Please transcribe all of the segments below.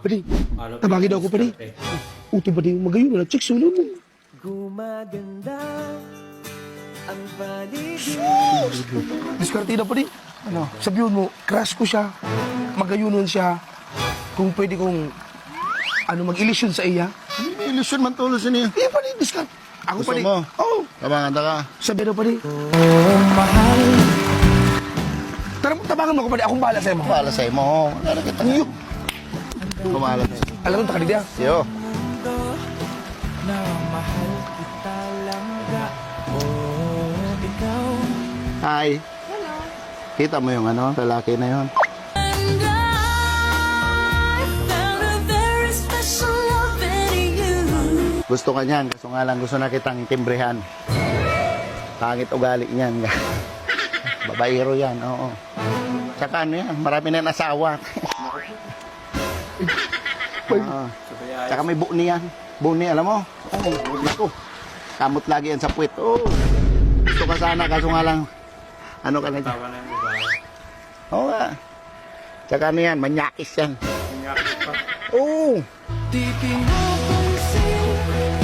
Padi. Tabagin daw ako, padi. Uto, padi. Magayon na. Check sulo mo. Gumaganda ang paligid. Diskarte na, padi. Ano? Sabihin mo, crush ko siya. Magayunon siya. Kung pwede kong mag-ilisyon sa iya. Ilusyon man tulo siya niya. Iya, padi. Diskarte. Ako, Gusto padi. mo? Oo. Tabangan ka. Sabi na, padi. Tabangan mo ako, padi. Akong bahala sa'yo mo. Bahala sa'yo mo. Ano kita ngayon? Pumahala sa'yo. Alam mo, takali dia. Yo. Na mahal kita langga. Oh, ikaw. Hi. Hello. Kita mo yung lalaki na yun. And I found a very special love in you. Gusto ka niyan, kaso nga lang gusto na kitang timbrehan. Pangit ugali niyan. Babaero yan, oo. Tsaka yan, marami na yung asawa. Tsaka may buni yan. Buni, alam mo? Oo, naku. Kamot lagi yan sa puwit. Oo. Gusto ka sana, kaso nga lang, ka na dyan. Oo nga. Tsaka yan, manyakis yan. Manyakis pa? Oo. Di pinapansin,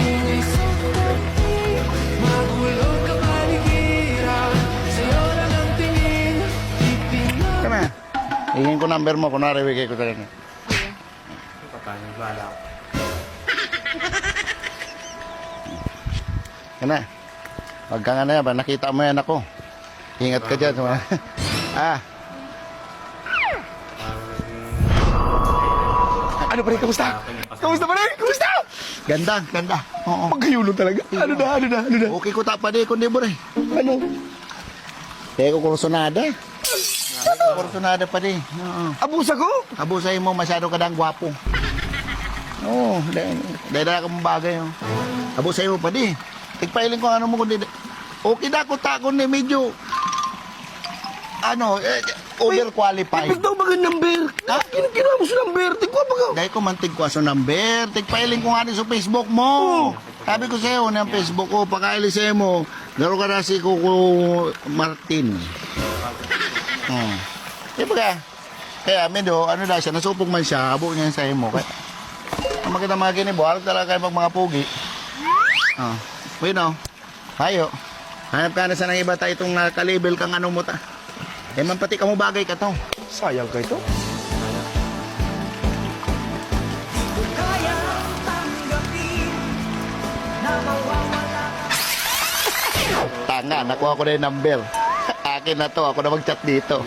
inisip ko pati. Magulo ka paligiran, sa'yo lang ang tingin. Di pinapansin. Ka na. Hingin ko number mo, kunwari wigay ko talaga. Kana. Wag ka nga na yan, ba? Nakita mo yan ako. Ingat ka dyan. Ano, padi? Kamusta? Kamusta, padi? Kamusta? Ganda. Oo. Magayunon talaga. Ano na? Okay ko tapade, kundi mo rin. Ano? Teko kursunada. Kursunada pa di. Oo. Abusa ko? Abusay mo, masyado ka dang gwapo. Oo, dahil ka mong bagay. Oh. Abusay mo pa di. Tigpailing ko mo kundi. Okay na ko takon ni medyo overqualified. Ipig daw ba ng number? Ha? Kinuha mo sa number. Tigwa ba ka? Dahil ko mantig ko sa number. Tigpailing ko nga sa Facebook mo. Sabi ko sa'yo na Facebook ko, pakaili sa'yo mo. Laro ka na si Coco Martin. Diba ka? Kaya, medyo, siya, nasupong man siya, abo niya sa'yo mo. Kaya, ang makita mga ginibo, harap talaga kayo mga pugi. Hayo. Hanap ka na sa nang iba tayo itong nakalabel kang mo ta. Eh man pati ka mo bagay ka to. Sayang ka ito. Kaya tanggapin na mawawala ka. Tanga, nakuha ko na yung number. Akin na to, ako na mag-chat dito.